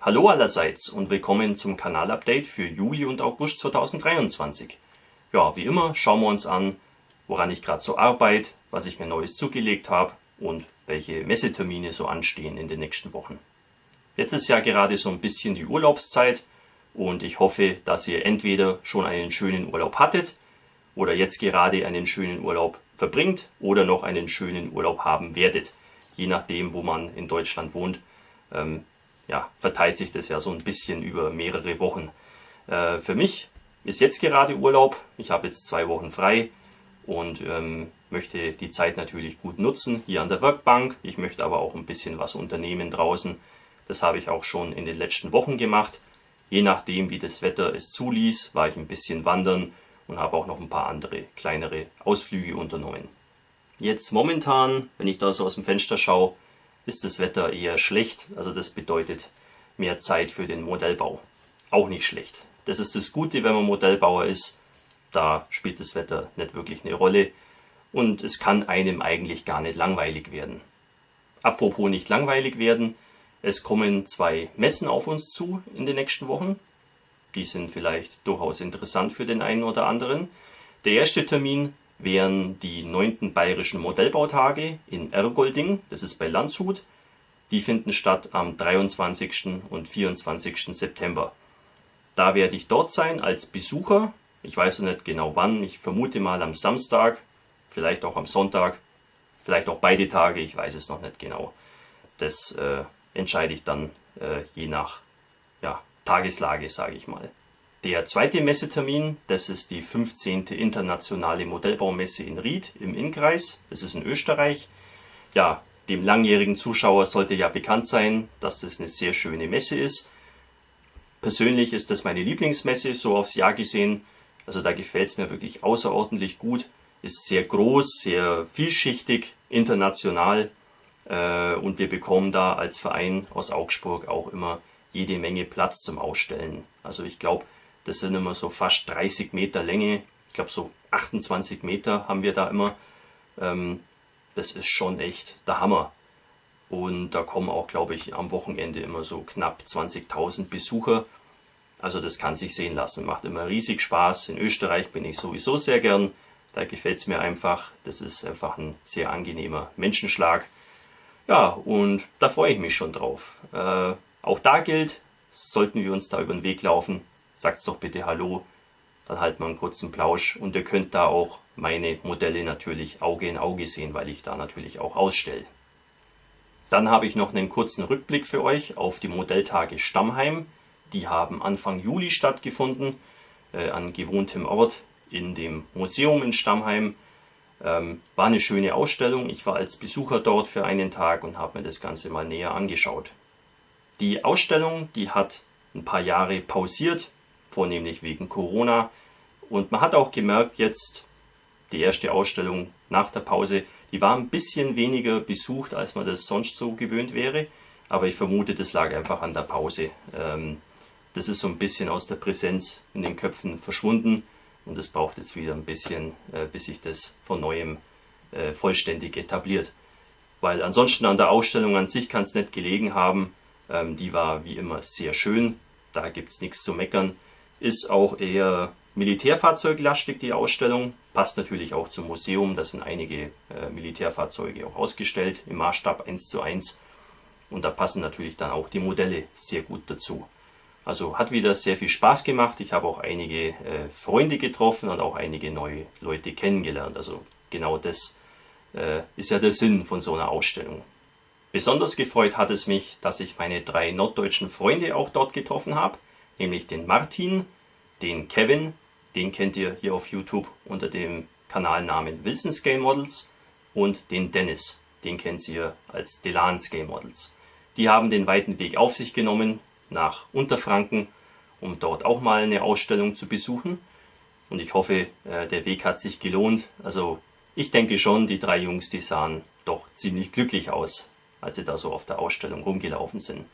Hallo allerseits und willkommen zum Kanalupdate für Juli und August 2023. Ja, wie immer schauen wir uns an, woran ich gerade so arbeite, was ich mir Neues zugelegt habe und welche Messetermine so anstehen in den nächsten Wochen. Jetzt ist ja gerade so ein bisschen die Urlaubszeit und ich hoffe, dass ihr entweder schon einen schönen Urlaub hattet oder jetzt gerade einen schönen Urlaub verbringt oder noch einen schönen Urlaub haben werdet. Je nachdem, wo man in Deutschland wohnt, verteilt sich das ja so ein bisschen über mehrere Wochen. Für mich ist jetzt gerade Urlaub. Ich habe jetzt 2 Wochen frei und möchte die Zeit natürlich gut nutzen hier an der Werkbank. Ich möchte aber auch ein bisschen was unternehmen draußen. Das habe ich auch schon in den letzten Wochen gemacht. Je nachdem, wie das Wetter es zuließ, war ich ein bisschen wandern und habe auch noch ein paar andere kleinere Ausflüge unternommen. Jetzt momentan, wenn ich da so aus dem Fenster schaue, ist das Wetter eher schlecht. Also das bedeutet mehr Zeit für den Modellbau. Auch nicht schlecht. Das ist das Gute, wenn man Modellbauer ist. Da spielt das Wetter nicht wirklich eine Rolle und es kann einem eigentlich gar nicht langweilig werden. Apropos nicht langweilig werden, es kommen 2 Messen auf uns zu in den nächsten Wochen. Die sind vielleicht durchaus interessant für den einen oder anderen. Der erste Termin wären die 9. Bayerischen Modellbautage in Ergolding, das ist bei Landshut. Die finden statt am 23. und 24. September. Da werde ich dort sein als Besucher. Ich weiß noch nicht genau wann, ich vermute mal am Samstag, vielleicht auch am Sonntag, vielleicht auch beide Tage, ich weiß es noch nicht genau. Das entscheide ich dann je nach Tageslage, sage ich mal. Der zweite Messetermin, das ist die 15. Internationale Modellbaumesse in Ried im Innkreis, das ist in Österreich. Ja, dem langjährigen Zuschauer sollte ja bekannt sein, dass das eine sehr schöne Messe ist. Persönlich ist das meine Lieblingsmesse, so aufs Jahr gesehen. Also da gefällt es mir wirklich außerordentlich gut. Ist sehr groß, sehr vielschichtig, international. Und wir bekommen da als Verein aus Augsburg auch immer jede Menge Platz zum Ausstellen. Also ich glaube, das sind immer so fast 30 Meter Länge. Ich glaube so 28 Meter haben wir da immer. Das ist schon echt der Hammer. Und da kommen auch, glaube ich, am Wochenende immer so knapp 20.000 Besucher. Also das kann sich sehen lassen. Macht immer riesig Spaß. In Österreich bin ich sowieso sehr gern. Da gefällt es mir einfach. Das ist einfach ein sehr angenehmer Menschenschlag. Ja, und da freue ich mich schon drauf. Auch da gilt, sollten wir uns da über den Weg laufen, sagt's doch bitte Hallo, dann halten wir einen kurzen Plausch und ihr könnt da auch meine Modelle natürlich Auge in Auge sehen, weil ich da natürlich auch ausstelle. Dann habe ich noch einen kurzen Rückblick für euch auf die Modelltage Stammheim. Die haben Anfang Juli stattgefunden, an gewohntem Ort in dem Museum in Stammheim. War eine schöne Ausstellung. Ich war als Besucher dort für einen Tag und habe mir das Ganze mal näher angeschaut. Die Ausstellung, die hat ein paar Jahre pausiert, vornehmlich wegen Corona. Und man hat auch gemerkt jetzt, die erste Ausstellung nach der Pause, die war ein bisschen weniger besucht, als man das sonst so gewöhnt wäre. Aber ich vermute, das lag einfach an der Pause. Das ist so ein bisschen aus der Präsenz in den Köpfen verschwunden. Und es braucht jetzt wieder ein bisschen, bis sich das von Neuem vollständig etabliert. Weil ansonsten an der Ausstellung an sich kann es nicht gelegen haben. Die war wie immer sehr schön. Da gibt es nichts zu meckern. Ist auch eher militärfahrzeuglastig, die Ausstellung. Passt natürlich auch zum Museum. Da sind einige Militärfahrzeuge auch ausgestellt im Maßstab 1:1. Und da passen natürlich dann auch die Modelle sehr gut dazu. Also hat wieder sehr viel Spaß gemacht. Ich habe auch einige Freunde getroffen und auch einige neue Leute kennengelernt. Also genau das ist ja der Sinn von so einer Ausstellung. Besonders gefreut hat es mich, dass ich meine 3 norddeutschen Freunde auch dort getroffen habe. Nämlich den Martin, den Kevin, den kennt ihr hier auf YouTube unter dem Kanalnamen Wilson Scale Models, und den Dennis, den kennt ihr als Delan Scale Models. Die haben den weiten Weg auf sich genommen nach Unterfranken, um dort auch mal eine Ausstellung zu besuchen. Und ich hoffe, der Weg hat sich gelohnt. Also ich denke schon, die 3 Jungs, die sahen doch ziemlich glücklich aus, als sie da so auf der Ausstellung rumgelaufen sind.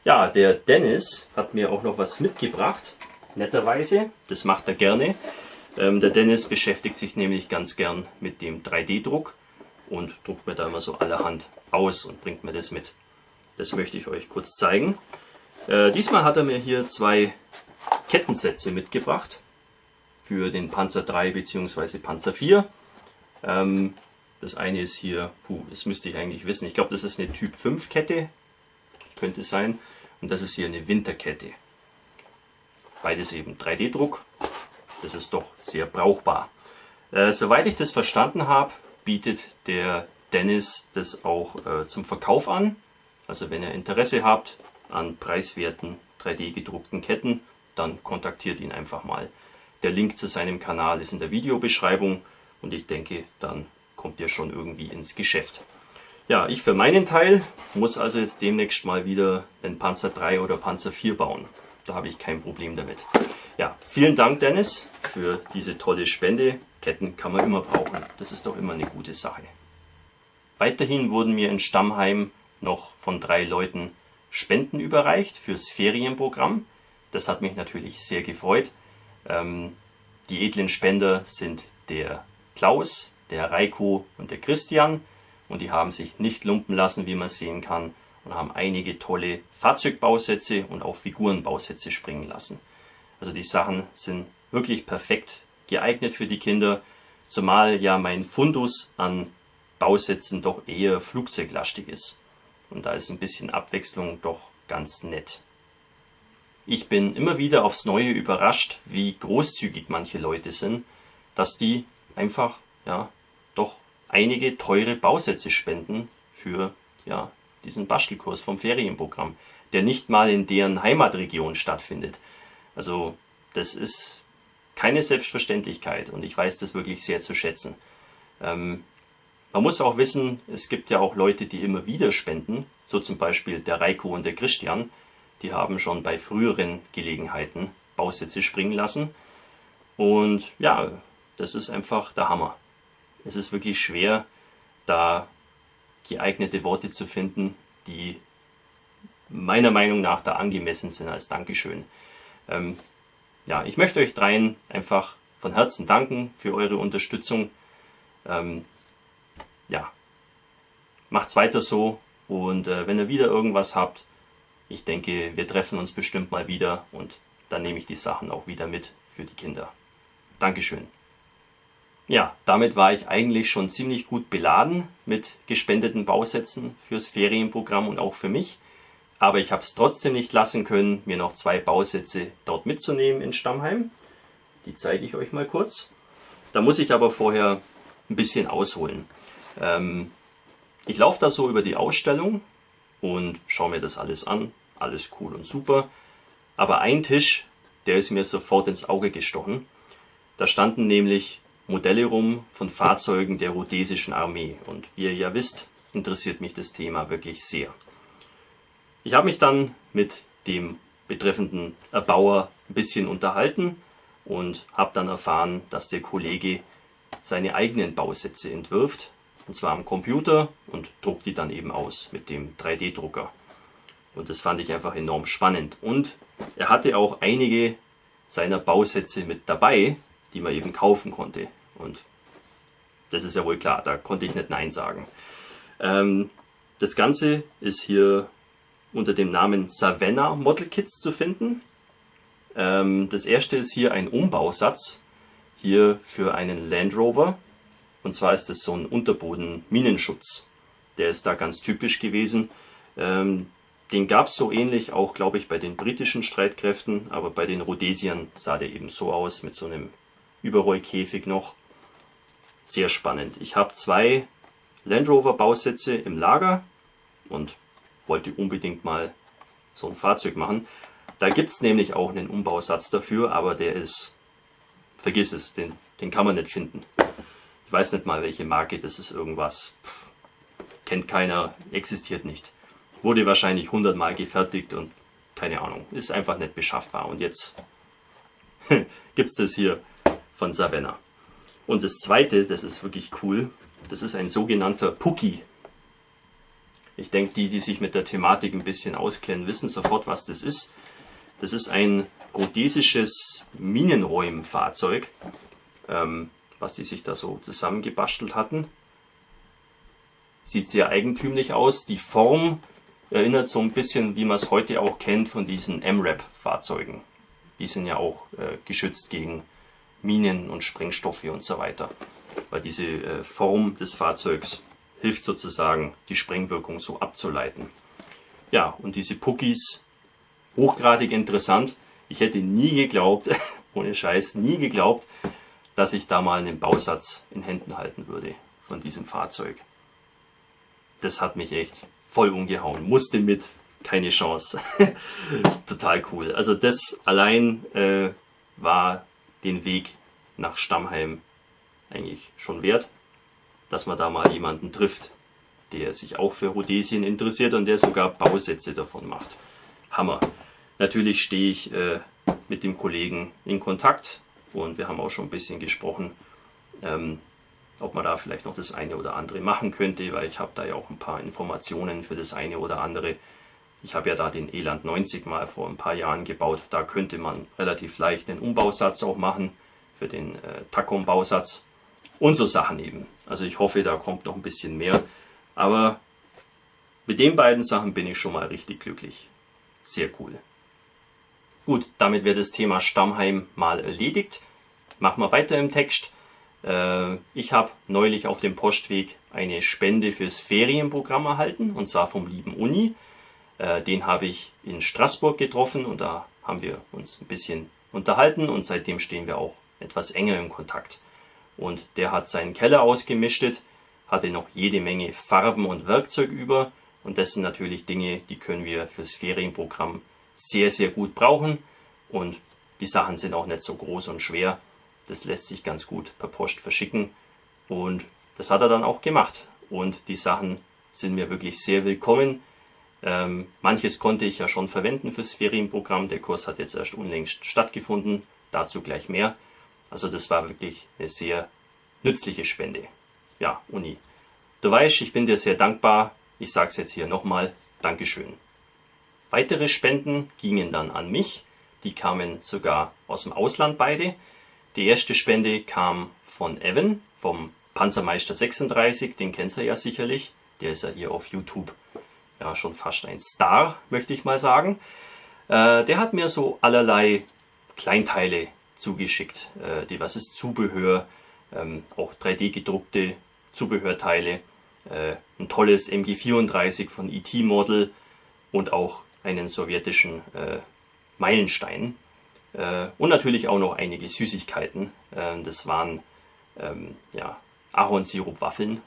Ja, der Dennis hat mir auch noch was mitgebracht, netterweise. Das macht er gerne. Der Dennis beschäftigt sich nämlich ganz gern mit dem 3D-Druck und druckt mir da immer so allerhand aus und bringt mir das mit. Das möchte ich euch kurz zeigen. Diesmal hat er mir hier 2 Kettensätze mitgebracht für den Panzer 3 bzw. Panzer 4. Das eine ist hier, das müsste ich eigentlich wissen, ich glaube das ist eine Typ 5 Kette, könnte sein, und das ist hier eine Winterkette. Beides eben 3D-Druck, das ist doch sehr brauchbar. Soweit ich das verstanden habe, bietet der Dennis das auch zum Verkauf an. Also wenn ihr Interesse habt an preiswerten 3D gedruckten Ketten, dann kontaktiert ihn einfach mal. Der Link zu seinem Kanal ist in der Videobeschreibung und ich denke, dann kommt ihr schon irgendwie ins Geschäft. Ja, ich für meinen Teil muss also jetzt demnächst mal wieder den Panzer 3 oder Panzer 4 bauen. Da habe ich kein Problem damit. Ja, vielen Dank Dennis für diese tolle Spende. Ketten kann man immer brauchen. Das ist doch immer eine gute Sache. Weiterhin wurden mir in Stammheim noch von 3 Leuten Spenden überreicht fürs Ferienprogramm. Das hat mich natürlich sehr gefreut. Die edlen Spender sind der Klaus, der Reiko und der Christian. Und die haben sich nicht lumpen lassen, wie man sehen kann, und haben einige tolle Fahrzeugbausätze und auch Figurenbausätze springen lassen. Also die Sachen sind wirklich perfekt geeignet für die Kinder, zumal ja mein Fundus an Bausätzen doch eher flugzeuglastig ist. Und da ist ein bisschen Abwechslung doch ganz nett. Ich bin immer wieder aufs Neue überrascht, wie großzügig manche Leute sind, dass die einfach doch einige teure Bausätze spenden für diesen Bastelkurs vom Ferienprogramm, der nicht mal in deren Heimatregion stattfindet. Also das ist keine Selbstverständlichkeit und ich weiß das wirklich sehr zu schätzen. Man muss auch wissen, es gibt ja auch Leute, die immer wieder spenden, so zum Beispiel der Reiko und der Christian, die haben schon bei früheren Gelegenheiten Bausätze springen lassen und ja, das ist einfach der Hammer. Es ist wirklich schwer, da geeignete Worte zu finden, die meiner Meinung nach da angemessen sind als Dankeschön. Ich möchte euch dreien einfach von Herzen danken für eure Unterstützung. Macht's weiter so und wenn ihr wieder irgendwas habt, ich denke, wir treffen uns bestimmt mal wieder und dann nehme ich die Sachen auch wieder mit für die Kinder. Dankeschön. Ja, damit war ich eigentlich schon ziemlich gut beladen mit gespendeten Bausätzen fürs Ferienprogramm und auch für mich. Aber ich habe es trotzdem nicht lassen können, mir noch 2 Bausätze dort mitzunehmen in Stammheim. Die zeige ich euch mal kurz. Da muss ich aber vorher ein bisschen ausholen. Ich laufe da so über die Ausstellung und schaue mir das alles an. Alles cool und super. Aber ein Tisch, der ist mir sofort ins Auge gestochen. Da standen nämlich Modelle rum von Fahrzeugen der rhodesischen Armee. Und wie ihr ja wisst, interessiert mich das Thema wirklich sehr. Ich habe mich dann mit dem betreffenden Erbauer ein bisschen unterhalten und habe dann erfahren, dass der Kollege seine eigenen Bausätze entwirft, und zwar am Computer, und druckt die dann eben aus mit dem 3D-Drucker. Und das fand ich einfach enorm spannend. Und er hatte auch einige seiner Bausätze mit dabei, die man eben kaufen konnte. Und das ist ja wohl klar, da konnte ich nicht Nein sagen. Das Ganze ist hier unter dem Namen Savannah Model Kits zu finden. Das erste ist hier ein Umbausatz, hier für einen Land Rover. Und zwar ist das so ein Unterboden-Minenschutz. Der ist da ganz typisch gewesen. Den gab es so ähnlich auch, glaube ich, bei den britischen Streitkräften, aber bei den Rhodesiern sah der eben so aus, mit so einem Überrollkäfig noch. Sehr spannend. Ich habe 2 Land Rover Bausätze im Lager und wollte unbedingt mal so ein Fahrzeug machen. Da gibt es nämlich auch einen Umbausatz dafür, aber der ist, vergiss es, den kann man nicht finden. Ich weiß nicht mal, welche Marke das ist, irgendwas. Kennt keiner, existiert nicht. Wurde wahrscheinlich 100 Mal gefertigt und keine Ahnung, ist einfach nicht beschaffbar. Und jetzt gibt es das hier von Savannah. Und das zweite, das ist wirklich cool, das ist ein sogenannter Pucki. Ich denke, die sich mit der Thematik ein bisschen auskennen, wissen sofort, was das ist. Das ist ein rhodesisches Minenräumfahrzeug, was die sich da so zusammengebastelt hatten. Sieht sehr eigentümlich aus. Die Form erinnert so ein bisschen, wie man es heute auch kennt von diesen MRAP-Fahrzeugen. Die sind ja auch geschützt gegen Minen und Sprengstoffe und so weiter. Weil diese Form des Fahrzeugs hilft sozusagen, die Sprengwirkung so abzuleiten. Ja, und diese Puckis, hochgradig interessant. Ich hätte nie geglaubt, ohne Scheiß, nie geglaubt, dass ich da mal einen Bausatz in Händen halten würde von diesem Fahrzeug. Das hat mich echt voll umgehauen. Musste mit, keine Chance. Total cool. Also das allein war den Weg nach Stammheim eigentlich schon wert, dass man da mal jemanden trifft, der sich auch für Rhodesien interessiert und der sogar Bausätze davon macht. Hammer. Natürlich stehe ich mit dem Kollegen in Kontakt und wir haben auch schon ein bisschen gesprochen, ob man da vielleicht noch das eine oder andere machen könnte, weil ich habe da ja auch ein paar Informationen für das eine oder andere. Ich habe ja da den Eland 90 mal vor ein paar Jahren gebaut. Da könnte man relativ leicht einen Umbausatz auch machen für den Takom-Bausatz und so Sachen eben. Also ich hoffe, da kommt noch ein bisschen mehr. Aber mit den beiden Sachen bin ich schon mal richtig glücklich. Sehr cool. Gut, damit wäre das Thema Stammheim mal erledigt. Machen wir weiter im Text. Ich habe neulich auf dem Postweg eine Spende fürs Ferienprogramm erhalten, und zwar vom lieben Uni. Den habe ich in Straßburg getroffen und da haben wir uns ein bisschen unterhalten und seitdem stehen wir auch etwas enger im Kontakt. Und der hat seinen Keller ausgemistet, hatte noch jede Menge Farben und Werkzeug über und das sind natürlich Dinge, die können wir fürs Ferienprogramm sehr, sehr gut brauchen und die Sachen sind auch nicht so groß und schwer. Das lässt sich ganz gut per Post verschicken und das hat er dann auch gemacht und die Sachen sind mir wirklich sehr willkommen. Manches konnte ich ja schon verwenden fürs Ferienprogramm. Der Kurs hat jetzt erst unlängst stattgefunden, dazu gleich mehr. Also das war wirklich eine sehr nützliche Spende. Ja, Uni, du weißt, ich bin dir sehr dankbar. Ich sage es jetzt hier nochmal, Dankeschön. Weitere Spenden gingen dann an mich. Die kamen sogar aus dem Ausland beide. Die erste Spende kam von Evan, vom Panzermeister 36, den kennst du ja sicherlich. Der ist ja hier auf YouTube ja schon fast ein Star, möchte ich mal sagen. Der hat mir so allerlei Kleinteile zugeschickt, diverses Zubehör, auch 3D gedruckte Zubehörteile, ein tolles MG34 von ET-Model und auch einen sowjetischen Meilenstein und natürlich auch noch einige Süßigkeiten. Das waren Ahornsirup-Waffeln,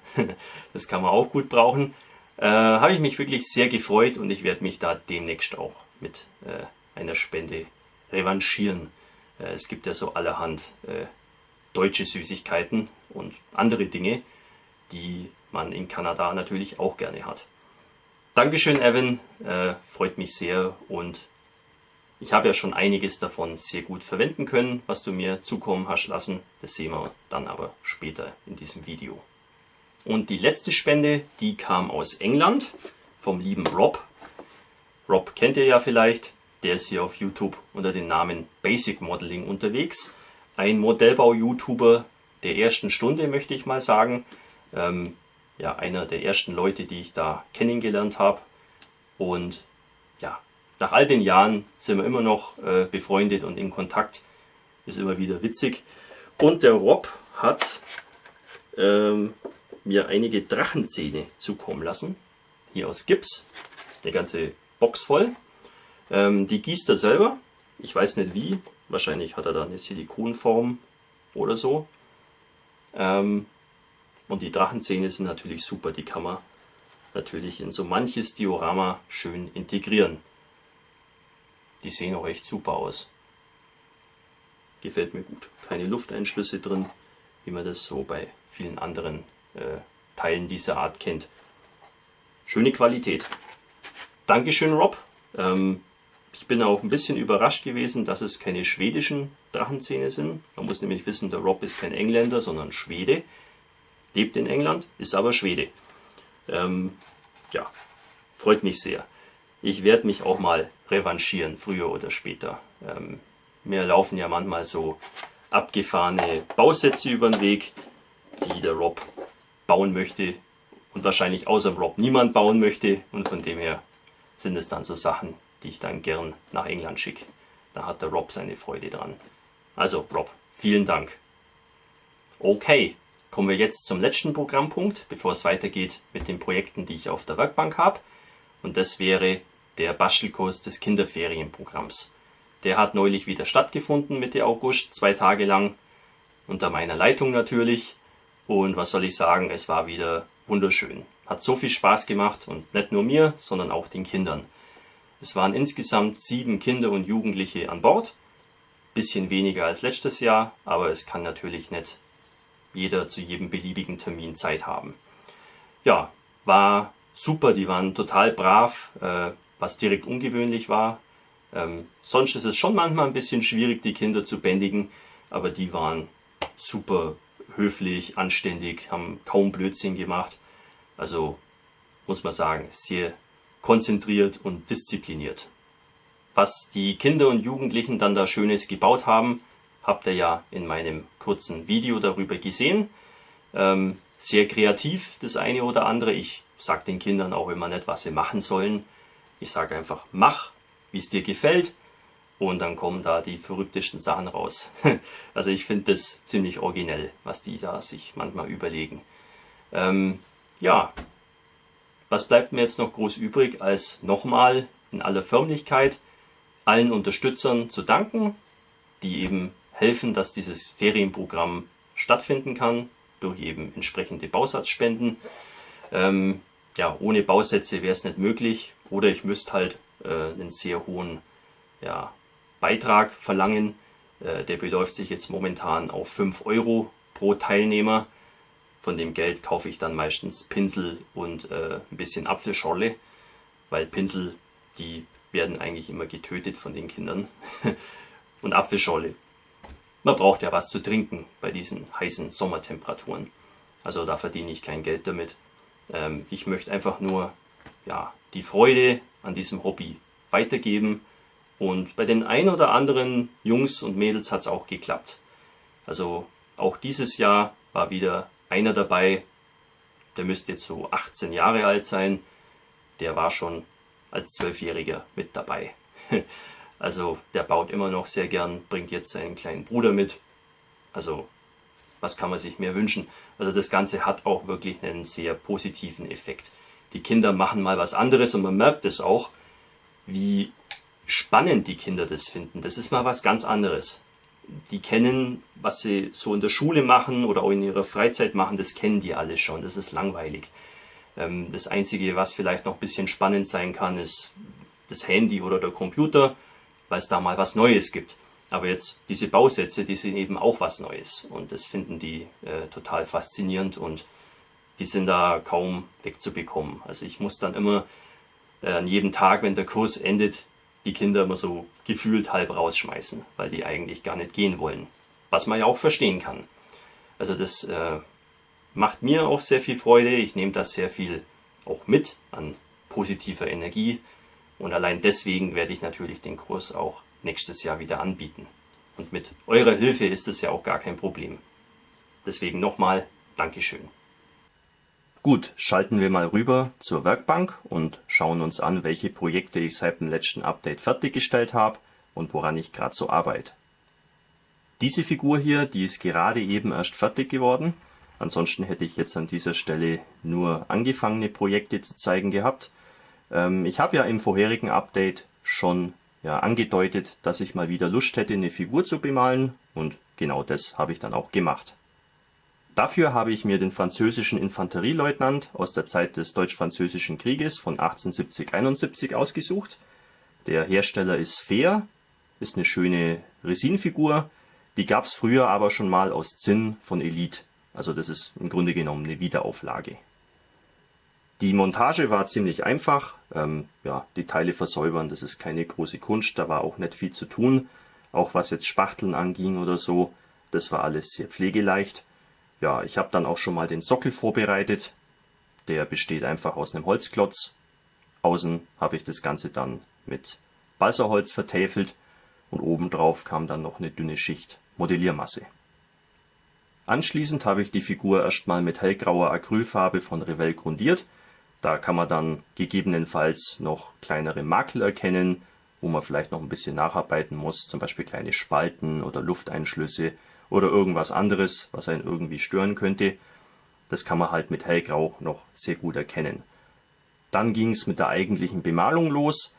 das kann man auch gut brauchen. Habe ich mich wirklich sehr gefreut und ich werde mich da demnächst auch mit einer Spende revanchieren. Es gibt ja so allerhand deutsche Süßigkeiten und andere Dinge, die man in Kanada natürlich auch gerne hat. Dankeschön, Evan, freut mich sehr und ich habe ja schon einiges davon sehr gut verwenden können, was du mir zukommen hast lassen. Das sehen wir dann aber später in diesem Video. Und die letzte Spende, die kam aus England vom lieben Rob. Rob kennt ihr ja vielleicht, der ist hier auf YouTube unter dem Namen Basic Modeling unterwegs. Ein Modellbau-YouTuber der ersten Stunde, möchte ich mal sagen. Einer der ersten Leute, die ich da kennengelernt habe. Und ja, nach all den Jahren sind wir immer noch befreundet und in Kontakt. Ist immer wieder witzig. Und der Rob hat mir einige Drachenzähne zukommen lassen. Hier aus Gips. Eine ganze Box voll. Die gießt er selber. Ich weiß nicht wie. Wahrscheinlich hat er da eine Silikonform oder so. Und die Drachenzähne sind natürlich super. Die kann man natürlich in so manches Diorama schön integrieren. Die sehen auch echt super aus. Gefällt mir gut. Keine Lufteinschlüsse drin, wie man das so bei vielen anderen Teilen dieser Art kennt. Schöne Qualität. Dankeschön, Rob. Ich bin auch ein bisschen überrascht gewesen, dass es keine schwedischen Drachenzähne sind. Man muss nämlich wissen, der Rob ist kein Engländer, sondern Schwede. Lebt in England, ist aber Schwede. Freut mich sehr. Ich werde mich auch mal revanchieren, früher oder später. Mir laufen ja manchmal so abgefahrene Bausätze über den Weg, die der Rob bauen möchte und wahrscheinlich außer dem Rob niemand bauen möchte. Und von dem her sind es dann so Sachen, die ich dann gern nach England schicke. Da hat der Rob seine Freude dran. Also Rob, vielen Dank. Okay, kommen wir jetzt zum letzten Programmpunkt, bevor es weitergeht mit den Projekten, die ich auf der Werkbank habe. Und das wäre der Bastelkurs des Kinderferienprogramms. Der hat neulich wieder stattgefunden, Mitte August, 2 Tage lang, unter meiner Leitung natürlich. Und was soll ich sagen, es war wieder wunderschön. Hat so viel Spaß gemacht und nicht nur mir, sondern auch den Kindern. Es waren insgesamt 7 Kinder und Jugendliche an Bord. Bisschen weniger als letztes Jahr, aber es kann natürlich nicht jeder zu jedem beliebigen Termin Zeit haben. Ja, war super, die waren total brav, was direkt ungewöhnlich war. Sonst ist es schon manchmal ein bisschen schwierig, die Kinder zu bändigen, aber die waren super höflich, anständig, haben kaum Blödsinn gemacht. Also muss man sagen, sehr konzentriert und diszipliniert. Was die Kinder und Jugendlichen dann da Schönes gebaut haben, habt ihr ja in meinem kurzen Video darüber gesehen. Sehr kreativ das eine oder andere. Ich sage den Kindern auch immer nicht, was sie machen sollen. Ich sage einfach, mach, wie es dir gefällt. Und dann kommen da die verrücktesten Sachen raus. Also ich finde das ziemlich originell, was die da sich manchmal überlegen. Ja, was bleibt mir jetzt noch groß übrig, als nochmal in aller Förmlichkeit allen Unterstützern zu danken, die eben helfen, dass dieses Ferienprogramm stattfinden kann, durch eben entsprechende Bausatzspenden. Ja, ohne Bausätze wäre es nicht möglich, oder ich müsste halt einen sehr hohen Beitrag verlangen. Der beläuft sich jetzt momentan auf 5 Euro pro Teilnehmer. Von dem Geld kaufe ich dann meistens Pinsel und ein bisschen Apfelschorle, weil Pinsel, die werden eigentlich immer getötet von den Kindern. Und Apfelschorle. Man braucht ja was zu trinken bei diesen heißen Sommertemperaturen. Also da verdiene ich kein Geld damit. Ich möchte einfach nur die Freude an diesem Hobby weitergeben. Und bei den ein oder anderen Jungs und Mädels hat es auch geklappt. Also auch dieses Jahr war wieder einer dabei, der müsste jetzt so 18 Jahre alt sein. Der war schon als 12-Jähriger mit dabei. Also der baut immer noch sehr gern, bringt jetzt seinen kleinen Bruder mit. Also was kann man sich mehr wünschen? Also das Ganze hat auch wirklich einen sehr positiven Effekt. Die Kinder machen mal was anderes und man merkt es auch, wie spannend die Kinder das finden. Das ist mal was ganz anderes. Die kennen, was sie so in der Schule machen oder auch in ihrer Freizeit machen, das kennen die alle schon. Das ist langweilig. Das Einzige, was vielleicht noch ein bisschen spannend sein kann, ist das Handy oder der Computer, weil es da mal was Neues gibt. Aber jetzt diese Bausätze, die sind eben auch was Neues. Und das finden die total faszinierend und die sind da kaum wegzubekommen. Also ich muss dann immer an jedem Tag, wenn der Kurs endet, die Kinder immer so gefühlt halb rausschmeißen, weil die eigentlich gar nicht gehen wollen. Was man ja auch verstehen kann. Also das macht mir auch sehr viel Freude. Ich nehme das sehr viel auch mit an positiver Energie. Und allein deswegen werde ich natürlich den Kurs auch nächstes Jahr wieder anbieten. Und mit eurer Hilfe ist es ja auch gar kein Problem. Deswegen nochmal Dankeschön. Gut, schalten wir mal rüber zur Werkbank und schauen uns an, welche Projekte ich seit dem letzten Update fertiggestellt habe und woran ich gerade so arbeite. Diese Figur hier, die ist gerade eben erst fertig geworden. Ansonsten hätte ich jetzt an dieser Stelle nur angefangene Projekte zu zeigen gehabt. Ich habe ja im vorherigen Update schon angedeutet, dass ich mal wieder Lust hätte, eine Figur zu bemalen, und genau das habe ich dann auch gemacht. Dafür habe ich mir den französischen Infanterieleutnant aus der Zeit des Deutsch-Französischen Krieges von 1870-71 ausgesucht. Der Hersteller ist Fehr, ist eine schöne Resinfigur. Die gab es früher aber schon mal aus Zinn von Elite. Also das ist im Grunde genommen eine Wiederauflage. Die Montage war ziemlich einfach. Die Teile versäubern, das ist keine große Kunst, da war auch nicht viel zu tun. Auch was jetzt Spachteln anging oder so, das war alles sehr pflegeleicht. Ja, ich habe dann auch schon mal den Sockel vorbereitet. Der besteht einfach aus einem Holzklotz. Außen habe ich das Ganze dann mit Balsaholz vertäfelt und obendrauf kam dann noch eine dünne Schicht Modelliermasse. Anschließend habe ich die Figur erstmal mit hellgrauer Acrylfarbe von Revell grundiert. Da kann man dann gegebenenfalls noch kleinere Makel erkennen, wo man vielleicht noch ein bisschen nacharbeiten muss, zum Beispiel kleine Spalten oder Lufteinschlüsse oder irgendwas anderes, was einen irgendwie stören könnte. Das kann man halt mit Hellgrau noch sehr gut erkennen. Dann ging es mit der eigentlichen Bemalung los.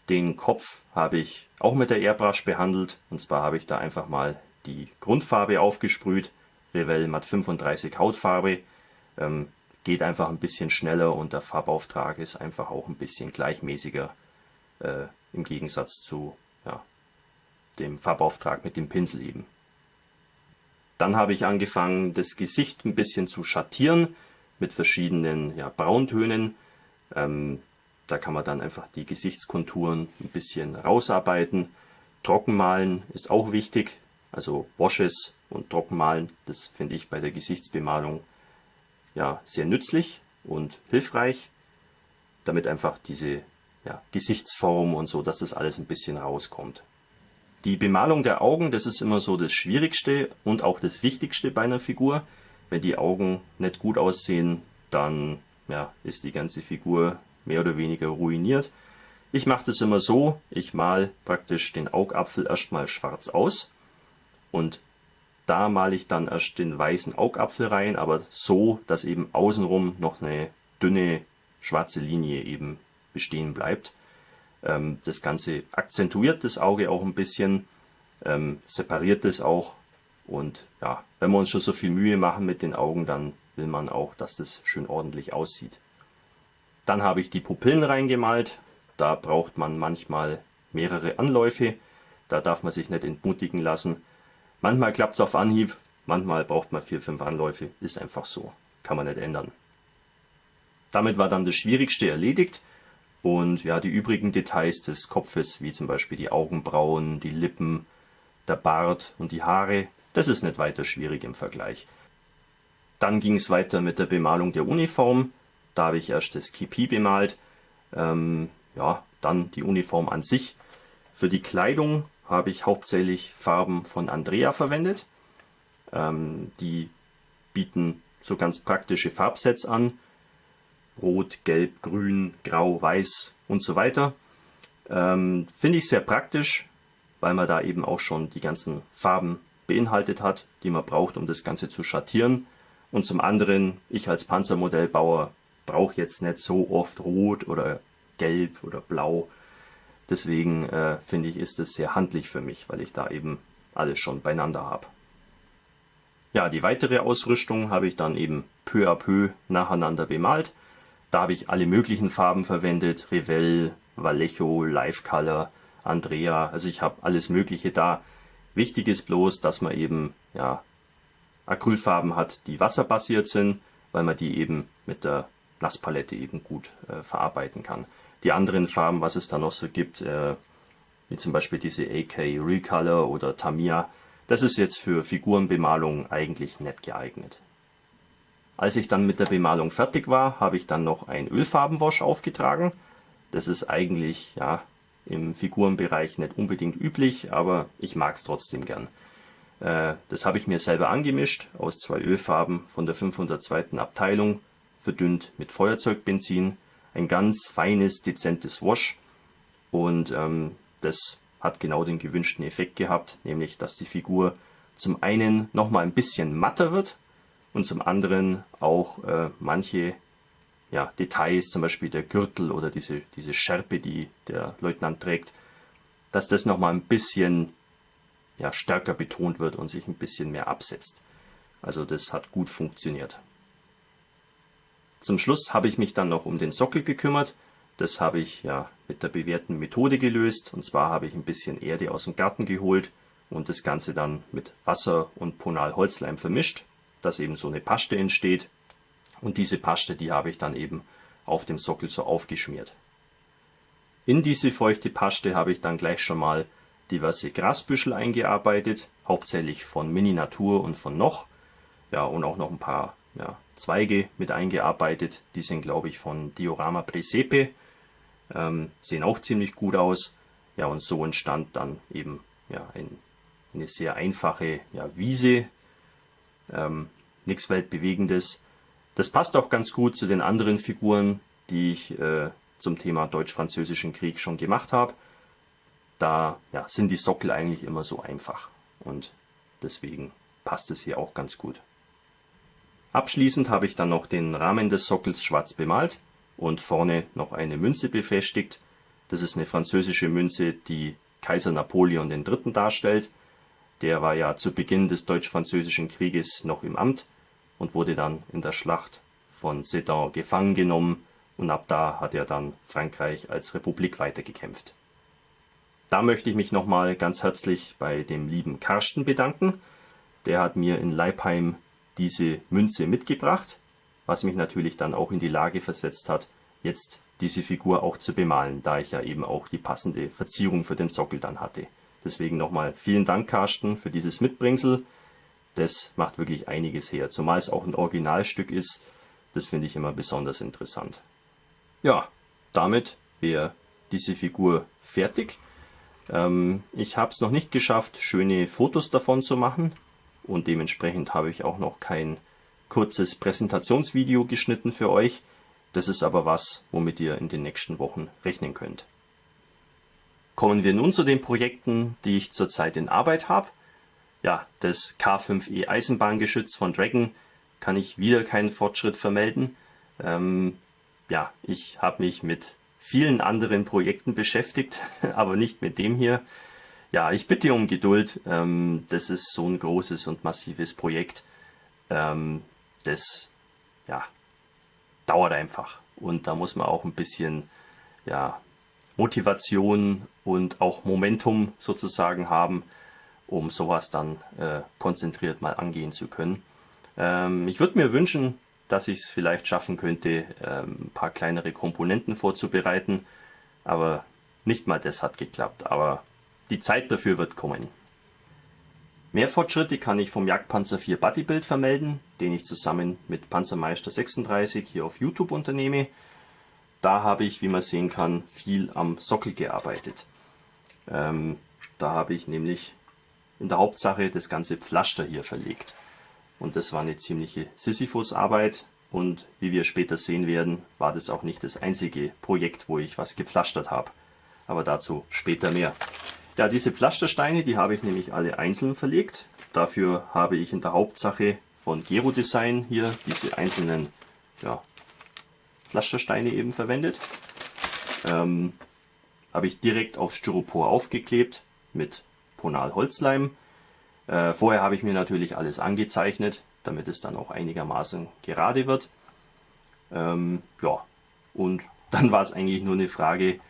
Den Kopf habe ich auch mit der Airbrush behandelt, und zwar habe ich da einfach mal die Grundfarbe aufgesprüht, Revell Matt 35 Hautfarbe. Geht einfach ein bisschen schneller und der Farbauftrag ist einfach auch ein bisschen gleichmäßiger im Gegensatz zu dem Farbauftrag mit dem Pinsel eben. Dann habe ich angefangen, das Gesicht ein bisschen zu schattieren mit verschiedenen Brauntönen. Da kann man dann einfach die Gesichtskonturen ein bisschen rausarbeiten. Trockenmalen ist auch wichtig, also Washes und Trockenmalen, das finde ich bei der Gesichtsbemalung sehr nützlich und hilfreich, damit einfach diese Gesichtsform und so, dass das alles ein bisschen rauskommt. Die Bemalung der Augen, das ist immer so das Schwierigste und auch das Wichtigste bei einer Figur. Wenn die Augen nicht gut aussehen, dann ist die ganze Figur mehr oder weniger ruiniert. Ich mache das immer so, ich male praktisch den Augapfel erstmal schwarz aus und da male ich dann erst den weißen Augapfel rein, aber so, dass eben außenrum noch eine dünne schwarze Linie eben bestehen bleibt. Das Ganze akzentuiert das Auge auch ein bisschen, separiert es auch und wenn wir uns schon so viel Mühe machen mit den Augen, dann will man auch, dass das schön ordentlich aussieht. Dann habe ich die Pupillen reingemalt. Da braucht man manchmal mehrere Anläufe. Da darf man sich nicht entmutigen lassen. Manchmal klappt es auf Anhieb, manchmal braucht man 4, 5 Anläufe. Ist einfach so. Kann man nicht ändern. Damit war dann das Schwierigste erledigt. Und die übrigen Details des Kopfes, wie zum Beispiel die Augenbrauen, die Lippen, der Bart und die Haare, das ist nicht weiter schwierig im Vergleich. Dann ging es weiter mit der Bemalung der Uniform. Da habe ich erst das Kepi bemalt, dann die Uniform an sich. Für die Kleidung habe ich hauptsächlich Farben von Andrea verwendet. Die bieten so ganz praktische Farbsets an. Rot, Gelb, Grün, Grau, Weiß und so weiter. Finde ich sehr praktisch, weil man da eben auch schon die ganzen Farben beinhaltet hat, die man braucht, um das Ganze zu schattieren. Und zum anderen, ich als Panzermodellbauer brauche jetzt nicht so oft Rot oder Gelb oder Blau. Deswegen finde ich, ist es sehr handlich für mich, weil ich da eben alles schon beieinander habe. Ja, die weitere Ausrüstung habe ich dann eben peu à peu nacheinander bemalt. Da habe ich alle möglichen Farben verwendet, Revell, Vallejo, Life Color, Andrea, also ich habe alles Mögliche da. Wichtig ist bloß, dass man eben Acrylfarben hat, die wasserbasiert sind, weil man die eben mit der Nasspalette eben gut verarbeiten kann. Die anderen Farben, was es da noch so gibt, wie zum Beispiel diese AK Recolor oder Tamiya, das ist jetzt für Figurenbemalung eigentlich nicht geeignet. Als ich dann mit der Bemalung fertig war, habe ich dann noch ein Ölfarbenwash aufgetragen. Das ist eigentlich im Figurenbereich nicht unbedingt üblich, aber ich mag es trotzdem gern. Das habe ich mir selber angemischt aus 2 Ölfarben von der 502. Abteilung, verdünnt mit Feuerzeugbenzin. Ein ganz feines, dezentes Wash und das hat genau den gewünschten Effekt gehabt, nämlich dass die Figur zum einen nochmal ein bisschen matter wird und zum anderen auch manche Details, zum Beispiel der Gürtel oder diese Schärpe, die der Leutnant trägt, dass das nochmal ein bisschen stärker betont wird und sich ein bisschen mehr absetzt. Also das hat gut funktioniert. Zum Schluss habe ich mich dann noch um den Sockel gekümmert. Das habe ich mit der bewährten Methode gelöst. Und zwar habe ich ein bisschen Erde aus dem Garten geholt und das Ganze dann mit Wasser und Ponalholzleim vermischt, dass eben so eine Paste entsteht. Und diese Paste, die habe ich dann eben auf dem Sockel so aufgeschmiert. In diese feuchte Paste habe ich dann gleich schon mal diverse Grasbüschel eingearbeitet, hauptsächlich von Mini Natur und von Noch. Und auch noch ein paar Zweige mit eingearbeitet. Die sind, glaube ich, von Diorama Presepe. Sehen auch ziemlich gut aus. Und so entstand dann eben eine sehr einfache Wiese. Nichts Weltbewegendes. Das passt auch ganz gut zu den anderen Figuren, die ich zum Thema Deutsch-Französischen Krieg schon gemacht habe. Da sind die Sockel eigentlich immer so einfach und deswegen passt es hier auch ganz gut. Abschließend habe ich dann noch den Rahmen des Sockels schwarz bemalt und vorne noch eine Münze befestigt. Das ist eine französische Münze, die Kaiser Napoleon III. Darstellt. Der war ja zu Beginn des Deutsch-Französischen Krieges noch im Amt und wurde dann in der Schlacht von Sedan gefangen genommen und ab da hat er dann Frankreich als Republik weitergekämpft. Da möchte ich mich nochmal ganz herzlich bei dem lieben Karsten bedanken. Der hat mir in Leipheim diese Münze mitgebracht, was mich natürlich dann auch in die Lage versetzt hat, jetzt diese Figur auch zu bemalen, da ich ja eben auch die passende Verzierung für den Sockel dann hatte. Deswegen nochmal vielen Dank, Karsten, für dieses Mitbringsel. Das macht wirklich einiges her, zumal es auch ein Originalstück ist. Das finde ich immer besonders interessant. Ja, damit wäre diese Figur fertig. Ich habe es noch nicht geschafft, schöne Fotos davon zu machen und dementsprechend habe ich auch noch kein kurzes Präsentationsvideo geschnitten für euch. Das ist aber was, womit ihr in den nächsten Wochen rechnen könnt. Kommen wir nun zu den Projekten, die ich zurzeit in Arbeit habe. Ja, das K5E Eisenbahngeschütz von Dragon kann ich wieder keinen Fortschritt vermelden. Ich habe mich mit vielen anderen Projekten beschäftigt, aber nicht mit dem hier. Ja, ich bitte um Geduld. Das ist so ein großes und massives Projekt. Das dauert einfach. Und da muss man auch ein bisschen Motivation und auch Momentum sozusagen haben, um sowas dann konzentriert mal angehen zu können. Ich würde mir wünschen, dass ich es vielleicht schaffen könnte, ein paar kleinere Komponenten vorzubereiten, aber nicht mal das hat geklappt, aber die Zeit dafür wird kommen. Mehr Fortschritte kann ich vom Jagdpanzer IV Bodybuild vermelden, den ich zusammen mit Panzermeister 36 hier auf YouTube unternehme. Da habe ich, wie man sehen kann, viel am Sockel gearbeitet. Da habe ich nämlich in der Hauptsache das ganze Pflaster hier verlegt. Und das war eine ziemliche Sisyphus-Arbeit und wie wir später sehen werden, war das auch nicht das einzige Projekt, wo ich was gepflastert habe. Aber dazu später mehr. Ja, diese Pflastersteine, die habe ich nämlich alle einzeln verlegt. Dafür habe ich in der Hauptsache von Gero Design hier diese einzelnen Pflastersteine eben verwendet. Habe ich direkt auf Styropor aufgeklebt mit Ponal-Holzleim. Vorher habe ich mir natürlich alles angezeichnet, damit es dann auch einigermaßen gerade wird. Und dann war es eigentlich nur eine Frage,